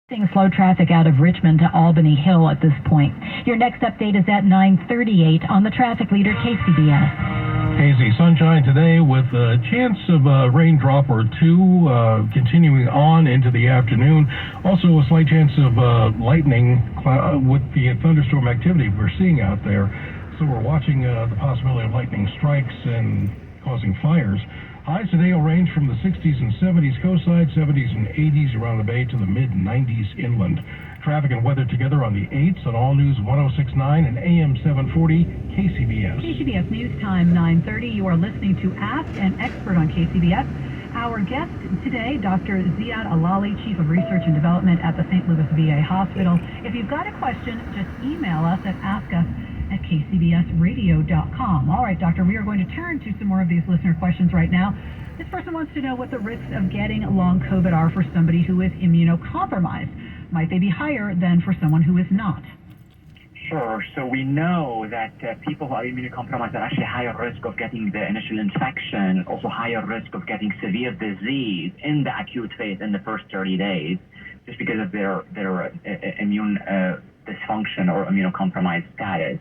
Seeing slow traffic out of Richmond to Albany Hill at this point. Your next update is at 9:38 on the traffic leader KCBS. Hazy sunshine today with a chance of a raindrop or two continuing on into the afternoon. Also a slight chance of lightning with the thunderstorm activity we're seeing out there. So we're watching the possibility of lightning strikes and causing fires. Highs today will range from the 60s and 70s coastside, 70s and 80s around the bay to the mid-90s inland. Traffic and weather together on the 8s on All News 1069 and AM 740 KCBS. KCBS News Time 9:30. You are listening to Ask an Expert on KCBS. Our guest today, Dr. Ziad Alali, Chief of Research and Development at the St. Louis VA Hospital. If you've got a question, just email us at askus@kcbsradio.com. All right, Doctor, we are going to turn to some more of these listener questions right now. This person wants to know what the risks of getting long COVID are for somebody who is immunocompromised. Might they be higher than for someone who is not? Sure. So we know that people who are immunocompromised are actually higher risk of getting the initial infection, also higher risk of getting severe disease in the acute phase in the first 30 days, just because of their immune dysfunction or immunocompromised status.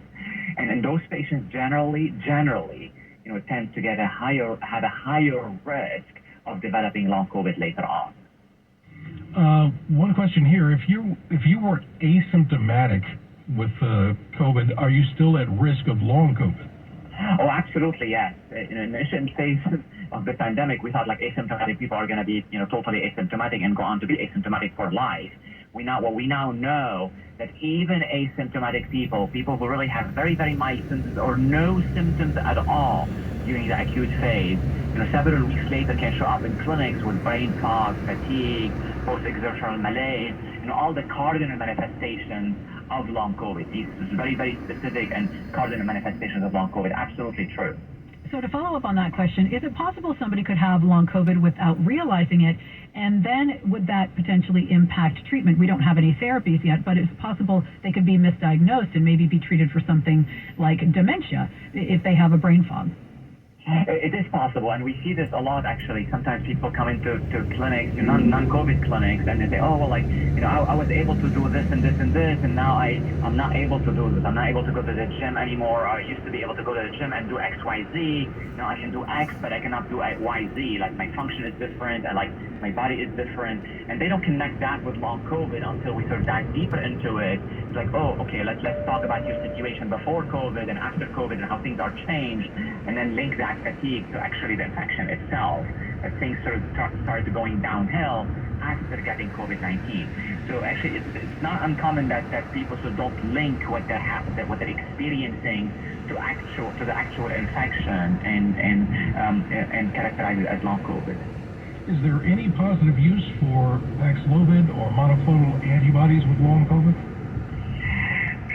And in those patients generally, tend to have a higher risk of developing long COVID later on. One question here: if you were asymptomatic with COVID, are you still at risk of long COVID? Oh, absolutely, yes. In the initial phase of the pandemic, we thought like asymptomatic people are going to be, totally asymptomatic and go on to be asymptomatic for life. We now know that even asymptomatic people who really have very, very mild symptoms or no symptoms at all during the acute phase, several weeks later can show up in clinics with brain fog, fatigue, post-exertional malaise, all the cardinal manifestations of long COVID. These are very, very specific and cardinal manifestations of long COVID. Absolutely true. So to follow up on that question, is it possible somebody could have long COVID without realizing it, and then would that potentially impact treatment? We don't have any therapies yet, but it's possible they could be misdiagnosed and maybe be treated for something like dementia if they have a brain fog. It is possible, and we see this a lot actually. Sometimes people come into clinics, non-COVID clinics, and they say, oh, well, I was able to do this and this and this, and now I'm not able to do this. I'm not able to go to the gym anymore. I used to be able to go to the gym and do X, Y, Z. Now I can do X, but I cannot do Y, Z. Like my function is different, and like my body is different, and they don't connect that with long COVID until we sort of dive deeper into it. It's like, oh, okay, let's talk about your situation before COVID and after COVID and how things are changed, and then link that fatigue to actually the infection itself. That things sort of started going downhill after getting COVID-19. So actually, it's not uncommon that people sort of don't link what they're experiencing to the actual infection and characterize it as long COVID. Is there any positive use for Paxlovid or monoclonal antibodies with long COVID?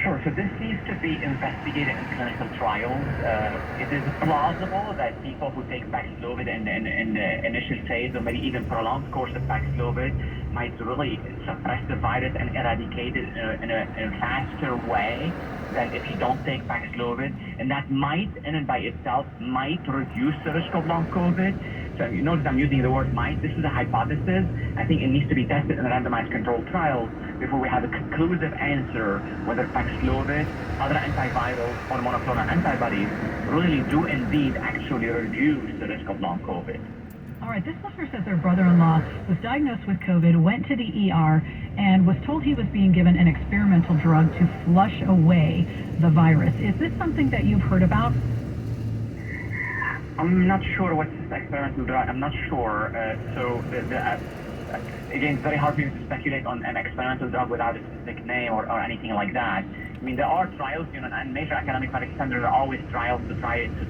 Sure. So this needs to be investigated in clinical trials. It is plausible that people who take Paxlovid in the initial phase or maybe even prolonged course of Paxlovid might really suppress the virus and eradicate it in a faster way than if you don't take Paxlovid. And that might, in and by itself, might reduce the risk of long COVID. So you notice I'm using the word might. This is a hypothesis. I think it needs to be tested in randomized controlled trials before we have a conclusive answer whether Paxlovid, other antivirals, or monoclonal antibodies really do indeed actually reduce the risk of long COVID. All right, this listener says their brother-in-law was diagnosed with COVID, went to the ER, and was told he was being given an experimental drug to flush away the virus. Is this something that you've heard about? I'm not sure what's this experimental drug. I'm not sure. Again, it's very hard for me to speculate on an experimental drug without a specific name or anything like that. I mean, there are trials, and major academic medical centers are always trials to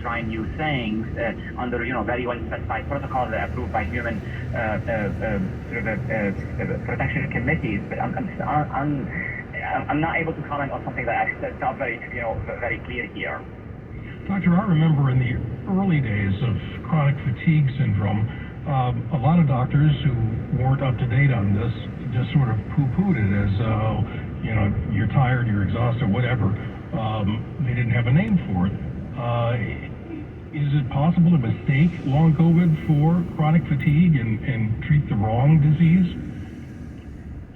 try new things under, very well specified protocols that are approved by human protection committees. But I'm not able to comment on something that's not very, very clear here. Doctor, I remember in the early days of chronic fatigue syndrome, a lot of doctors who weren't up to date on this just sort of poo-pooed it as, you're tired, you're exhausted, whatever. They didn't have a name for it. Is it possible to mistake long COVID for chronic fatigue and treat the wrong disease?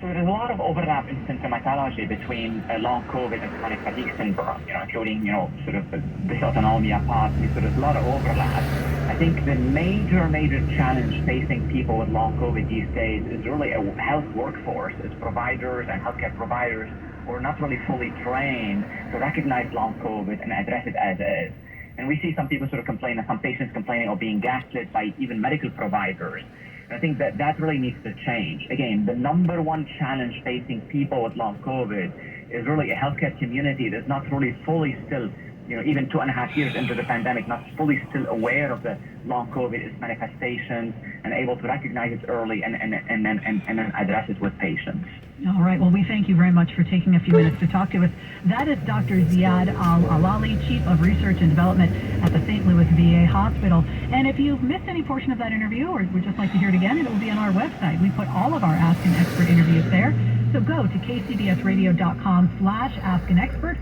So there's a lot of overlap in symptomatology between long COVID and chronic fatigue syndrome, including, sort of dysautonomia, apathy, so there's a lot of overlap. I think the major challenge facing people with long COVID these days is really a health workforce. It's providers and healthcare providers who are not really fully trained to recognize long COVID and address it as is. And we see some people sort of complain, some patients complaining of being gaslit by even medical providers. I think that really needs to change. Again, the number one challenge facing people with long COVID is really a healthcare community that's not really fully still, even 2.5 years into the pandemic, not fully still aware of the long COVID, its manifestations, and able to recognize it early and then address it with patients. All right. Well, we thank you very much for taking a few minutes to talk to us. That is Dr. Ziad Al-Alali, Chief of Research and Development at the St. Louis VA Hospital. And if you've missed any portion of that interview or would just like to hear it again, it will be on our website. We put all of our Ask an Expert interviews there. So go to kcbsradio.com/askAnExpert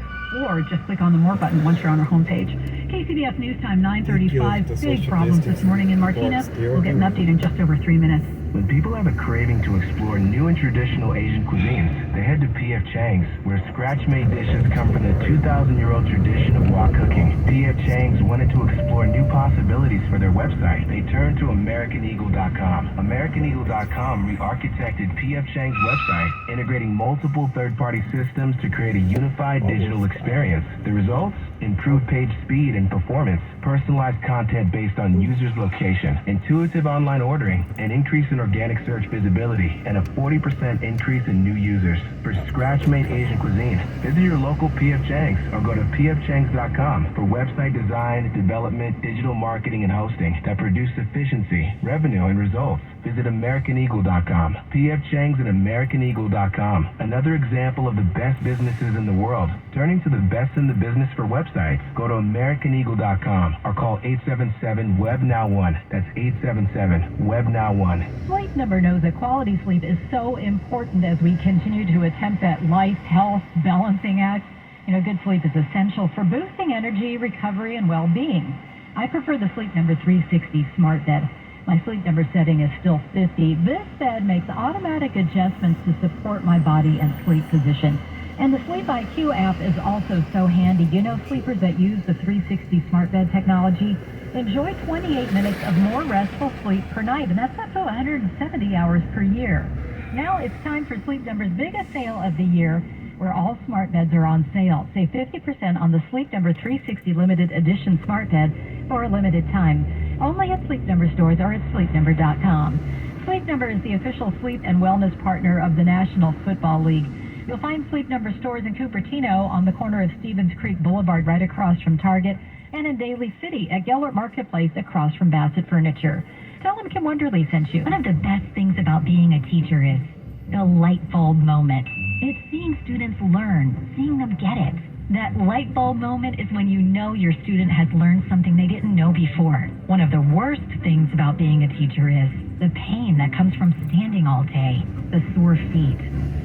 or just click on the More button once you're on our homepage. KCBS News Time 9:35. Big problems this morning in Martinez. We'll get an update in just over 3 minutes. When people have a craving to explore new and traditional Asian cuisines, they head to P.F. Chang's, where scratch-made dishes come from the 2,000-year-old tradition of wok cooking. P.F. Chang's wanted to explore new possibilities for their website. They turned to AmericanEagle.com. AmericanEagle.com re-architected P.F. Chang's website, integrating multiple third-party systems to create a unified digital experience. The results? Improved page speed and performance, personalized content based on users' location, intuitive online ordering, an increase in organic search visibility, and a 40% increase in new users. For scratch-made Asian cuisine, visit your local P.F. Chang's or go to pfchangs.com for website design, development, digital marketing, and hosting that produce efficiency, revenue, and results. Visit AmericanEagle.com. P.F. Chang's and AmericanEagle.com. Another example of the best businesses in the world. Turning to the best in the business for websites, go to AmericanEagle.com or call 877-WEB-NOW1. That's 877-WEB-NOW1. Sleep Number knows that quality sleep is so important as we continue to attempt that life, health, balancing act. Good sleep is essential for boosting energy, recovery, and well-being. I prefer the Sleep Number 360 Smart Bed. My Sleep Number setting is still 50. This bed makes automatic adjustments to support my body and sleep position. And the Sleep IQ app is also so handy. Sleepers that use the 360 Smart Bed technology enjoy 28 minutes of more restful sleep per night, and that's up to 170 hours per year. Now it's time for Sleep Number's biggest sale of the year, where all smart beds are on sale. Save 50% on the Sleep Number 360 Limited Edition Smart Bed for a limited time. Only at Sleep Number stores or at sleepnumber.com. Sleep Number is the official sleep and wellness partner of the National Football League. You'll find Sleep Number stores in Cupertino on the corner of Stevens Creek Boulevard right across from Target, and in Daly City at Gellert Marketplace across from Bassett Furniture. Tell them Kim Wonderly sent you. One of the best things about being a teacher is the light bulb moment. It's seeing students learn, seeing them get it. That light bulb moment is when you know your student has learned something they didn't know before. One of the worst things about being a teacher is the pain that comes from standing all day, the sore feet,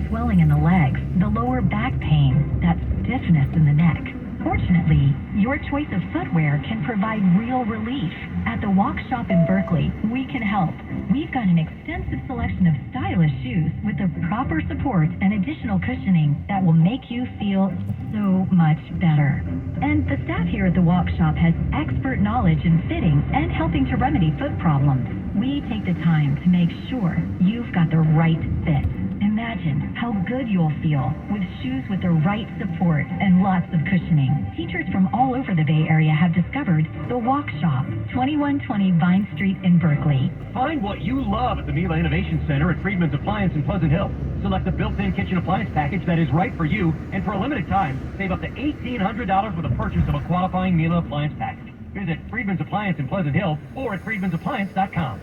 swelling in the legs, the lower back pain, that stiffness in the neck. Fortunately, your choice of footwear can provide real relief. At the Walk Shop in Berkeley, we can help. We've got an extensive selection of stylish shoes with the proper support and additional cushioning that will make you feel so much better. And the staff here at the Walk Shop has expert knowledge in fitting and helping to remedy foot problems. We take the time to make sure you've got the right fit. Imagine how good you'll feel with shoes with the right support and lots of cushioning. Teachers from all over the Bay Area have discovered the Walk Shop, 2120 Vine Street in Berkeley. Find what you love at the Miele Innovation Center at Friedman's Appliance in Pleasant Hill. Select the built-in kitchen appliance package that is right for you, and for a limited time, save up to $1,800 with a purchase of a qualifying Miele appliance package. Visit Friedman's Appliance in Pleasant Hill or at friedmansappliance.com.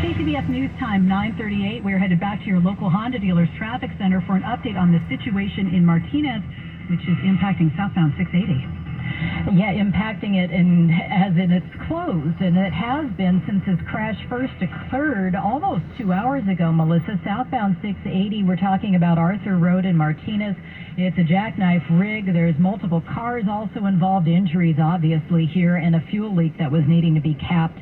KCBS News Time 9:38. We're headed back to your local Honda dealer's traffic center for an update on the situation in Martinez, which is impacting southbound 680. Yeah, impacting it as in it's closed, and it has been since this crash first occurred almost 2 hours ago, Melissa. Southbound 680, we're talking about Arthur Road in Martinez. It's a jackknife rig. There's multiple cars also involved, injuries obviously here, and a fuel leak that was needing to be capped.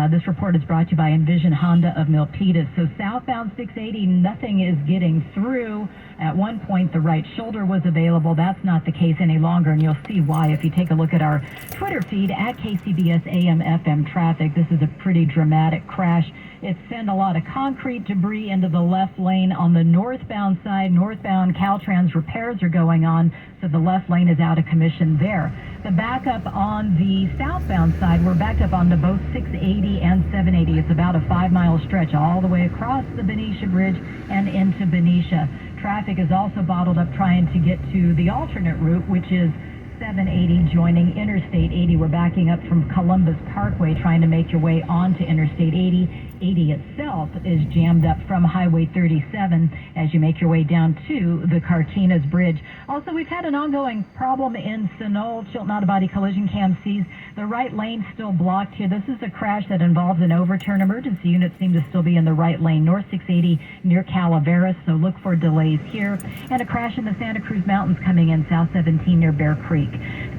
This report is brought to you by Envision Honda of Milpitas. So southbound 680, nothing is getting through. At one point, the right shoulder was available. That's not the case any longer, and you'll see why if you take a look at our Twitter feed at KCBS AM FM Traffic. This is a pretty dramatic crash. It sent a lot of concrete debris into the left lane on the northbound side. Northbound Caltrans repairs are going on, so the left lane is out of commission there. The backup on the southbound side, we're backed up onto both 680 and 780. It's about a 5-mile stretch all the way across the Benicia Bridge and into Benicia. Traffic is also bottled up trying to get to the alternate route, which is 780 joining Interstate 80. We're backing up from Columbus Parkway trying to make your way onto Interstate 80. 80 itself is jammed up from Highway 37 as you make your way down to the Carquinez Bridge. Also, we've had an ongoing problem in Sunol. Chilton Auto Body Collision Cam sees the right lane still blocked here. This is a crash that involves an overturn. Emergency units seem to still be in the right lane, North 680 near Calaveras, so look for delays here. And a crash in the Santa Cruz Mountains coming in South 17 near Bear Creek.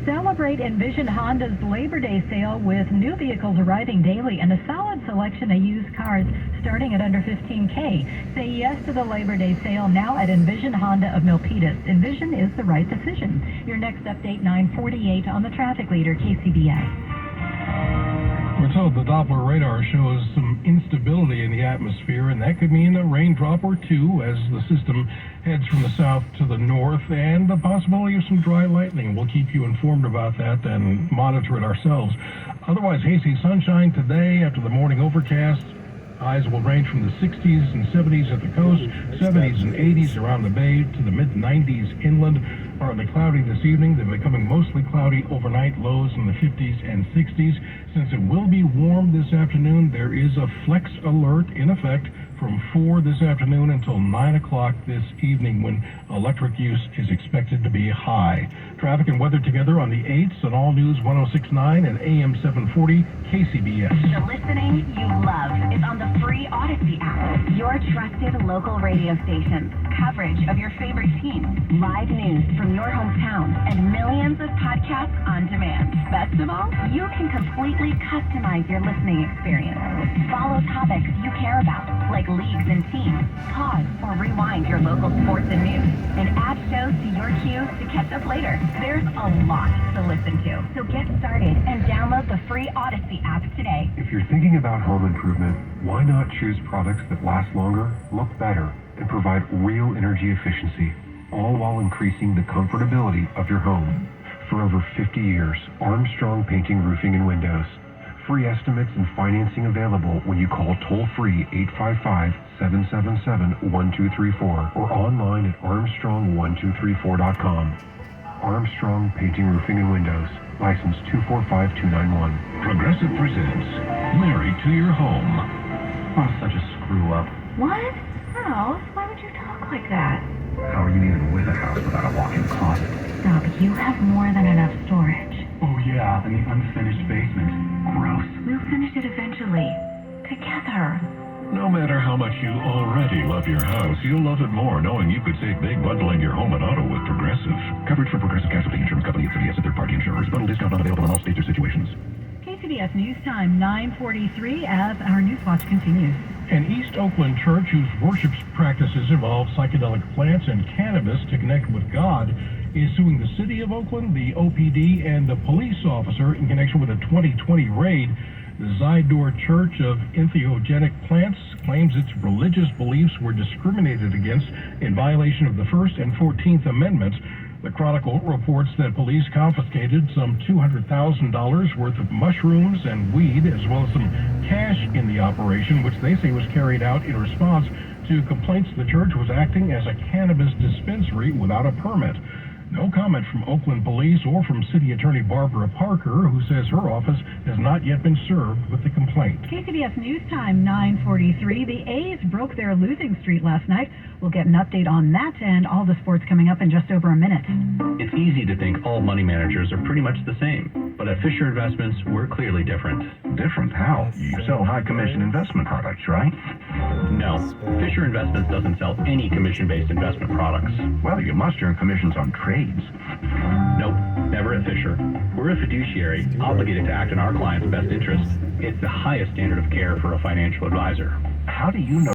Celebrate Envision Honda's Labor Day sale with new vehicles arriving daily and a solid selection of used cars starting at under $15K. Say yes to the Labor Day sale now at Envision Honda of Milpitas. Envision is the right decision. Your next update, 9:48 on the traffic leader, KCBS. We're told the Doppler radar shows some instability in the atmosphere, and that could mean a raindrop or two as the system heads from the south to the north, and the possibility of some dry lightning. We'll keep you informed about that and monitor it ourselves. Otherwise, hazy sunshine today after the morning overcast. Highs will range from the 60s and 70s at the coast, 70s and 80s around the bay, to the mid-90s inland. Partly cloudy this evening. They're becoming mostly cloudy overnight, lows in the 50s and 60s. Since it will be warm this afternoon, there is a flex alert in effect from 4 this afternoon until 9 o'clock this evening, when electric use is expected to be high. Traffic and weather together on the 8s on All News 106.9 and AM 740 KCBS. The listening you love is on the free Odyssey app. Your trusted local radio stations, coverage of your favorite teams, live news from your hometown, and millions of podcasts on demand. Best of all, you can completely customize your listening experience. Follow topics you care about, like leagues and teams, pause or rewind your local sports and news, and add shows to your queue to catch up later. There's a lot to listen to, so get started and download the free Odyssey app today. If you're thinking about home improvement, why not choose products that last longer, look better, and provide real energy efficiency, all while increasing the comfortability of your home? For over 50 years, Armstrong Painting, Roofing, and Windows. Free estimates and financing available when you call toll-free 855-777-1234 or online at armstrong1234.com. Armstrong Painting, Roofing, and Windows. License 245291. Progressive presents Married to Your Home. Oh, such a screw-up. What? Ralph, why would you talk like that? How are you even with a house without a walk-in closet? Stop, you have more than enough storage. Oh yeah, and the unfinished basement. Gross. We'll finish it eventually. Together. No matter how much you already love your house, you'll love it more knowing you could save big bundling your home and auto with Progressive. Coverage from Progressive Casualty Insurance Company and CVS and third-party insurers. Bundle discount not available in all states or situations. KCBS News Time, 9:43 as our News Watch continues. An East Oakland church whose worship practices involve psychedelic plants and cannabis to connect with God is suing the city of Oakland, the OPD, and the police officer in connection with a 2020 raid. The Zydor Church of Entheogenic Plants claims its religious beliefs were discriminated against in violation of the First and 14th Amendments. The Chronicle reports that police confiscated some $200,000 worth of mushrooms and weed, as well as some cash in the operation, which they say was carried out in response to complaints the church was acting as a cannabis dispensary without a permit. No comment from Oakland Police or from City Attorney Barbara Parker, who says her office has not yet been served with the complaint. KCBS News Time, 9:43. The A's broke their losing streak last night. We'll get an update on that and all the sports coming up in just over a minute. It's easy to think all money managers are pretty much the same, but at Fisher Investments, we're clearly different. Different? How? You sell high-commission investment products, right? No, Fisher Investments doesn't sell any commission-based investment products. Well, you must earn commissions on trades. Nope, Never at Fisher. We're a fiduciary obligated to act in our client's best interest. It's the highest standard of care for a financial advisor. How do you know